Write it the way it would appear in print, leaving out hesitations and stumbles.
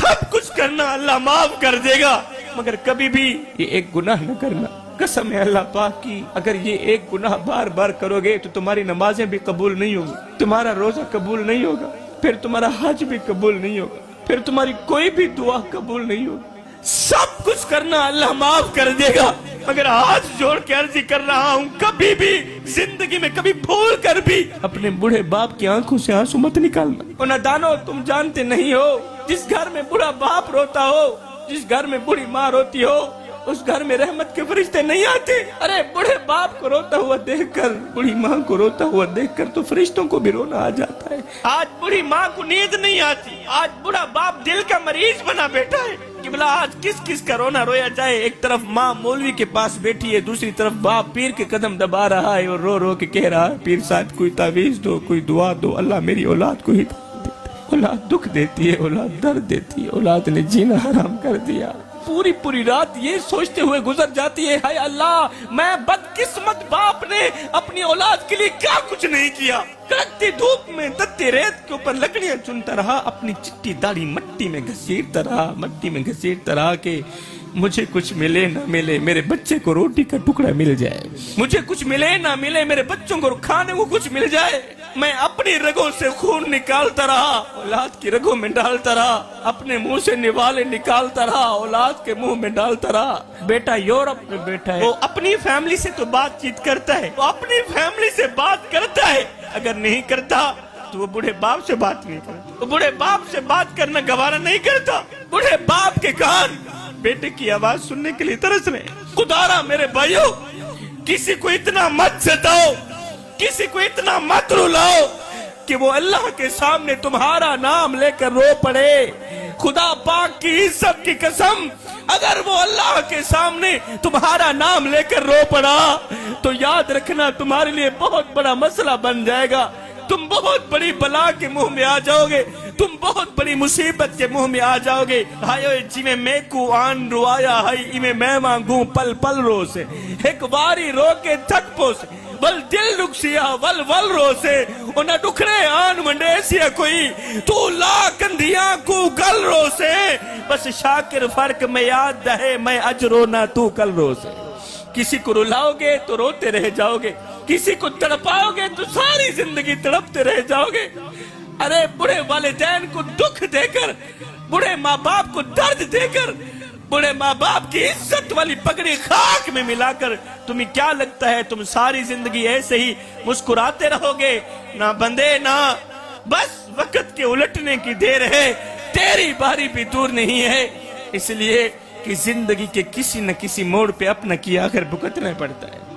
सब कुछ करना, अल्लाह माफ कर देगा, मगर कभी भी ये एक गुनाह न करना। कसम है अल्लाह पाक की, अगर ये एक गुनाह बार बार करोगे तो तुम्हारी नमाजें भी कबूल नहीं होगी, तुम्हारा रोजा कबूल नहीं होगा, फिर तुम्हारा हज भी कबूल नहीं होगा, फिर तुम्हारी कोई भी दुआ कबूल नहीं होगी। सब कुछ करना, अल्लाह माफ कर देगा, मगर हाथ जोड़ के अर्जी कर रहा हूँ, कभी भी जिंदगी में कभी भूल कर भी अपने बूढ़े बाप की आंखों से आंसू मत निकालना। और नादानो, तुम जानते नहीं हो, जिस घर में बूढ़ा बाप रोता हो, जिस घर में बूढ़ी माँ रोती हो, उस घर में रहमत के फरिश्ते नहीं आते। अरे बूढ़े बाप को रोता हुआ देखकर, बूढ़ी माँ को रोता हुआ देखकर तो फरिश्तों को भी रोना आ जाता है। आज बूढ़ी माँ को नींद नहीं आती, आज बूढ़ा बाप दिल का मरीज बना बैठा है कि भला आज किस किस का रोना रोया जाए। एक तरफ माँ मौलवी के पास बैठी है, दूसरी तरफ बाप पीर के कदम दबा रहा है और रो रो के कह रहा है, पीर साहब कोई तावीज दो, कोई दुआ दो, अल्लाह मेरी औलाद को हिदायत देता है। औलाद दुख देती है, औलाद दर्द देती है, औलाद ने जीना हराम कर दिया। पूरी पूरी रात ये सोचते हुए गुजर जाती है, हाय अल्लाह मैं बदकिस्मत बाप ने अपनी औलाद के लिए क्या कुछ नहीं किया। कड़कती धूप में तत्ती रेत के ऊपर लकड़ियां चुनता रहा, अपनी चिट्टी दाढ़ी मट्टी में घसीटता रहा, मट्टी में घसीटता रहा कि मुझे कुछ मिले ना मिले, मेरे बच्चे को रोटी का टुकड़ा मिल जाए, मुझे कुछ मिले ना मिले, मेरे बच्चों को खाने को कुछ मिल जाए। मैं अपनी रगों से खून निकालता रहा, औलाद की रगों में डालता रहा, अपने मुंह से निवाले निकालता रहा, औलाद के मुंह में डालता रहा। बेटा यूरोप में बैठा है, वो अपनी फैमिली से तो बातचीत करता है, वो अपनी फैमिली से बात करता है, अगर नहीं करता तो वो बूढ़े बाप से बात नहीं करता, वो बूढ़े बाप से बात करना गवारा नहीं करता। बूढ़े बाप के कान बेटे की आवाज सुनने के लिए तरस रहे। खुदारा मेरे भाइयों, किसी को इतना मत सताओ, किसी को इतना मत रुलाओ कि वो अल्लाह के सामने तुम्हारा नाम लेकर रो पड़े। खुदा पाक की इज्जत की कसम, अगर वो अल्लाह के सामने तुम्हारा नाम लेकर रो पड़ा तो याद रखना तुम्हारे लिए बहुत बड़ा मसला बन जाएगा। तुम बहुत बड़ी बला के मुंह में आ जाओगे, तुम बहुत बड़ी मुसीबत के मुंह में आ जाओगे। हायो जिमें मैं को आन रुआया है, इमें मैं मांगू पल पल रो से, एक बारी रो के थक पोस बल दिल रुकसिया वल वल रो से, उन्हें दुखड़े आन मंडेसिया कोई तू ला कंधिया को गल रो से, बस शाकिर फर्क में याद रहे मैं अज रोना तू कल रो से। किसी को रुलाओगे तो रोते रह जाओगे, किसी को तड़पाओगे तो सारी जिंदगी तड़पते रह जाओगे। अरे बूढ़े वालिदैन को दुख देकर, बूढ़े माँ बाप को दर्द देकर, बूढ़े माँ बाप की इज्जत वाली पगड़ी खाक में मिलाकर तुम्हें क्या लगता है तुम सारी जिंदगी ऐसे ही मुस्कुराते रहोगे? ना बंदे ना, बस वक्त के उलटने की देर है, तेरी बारी भी दूर नहीं है। इसलिए कि जिंदगी के किसी न किसी मोड़ पे अपना किया आखिर भुगतना पड़ता है।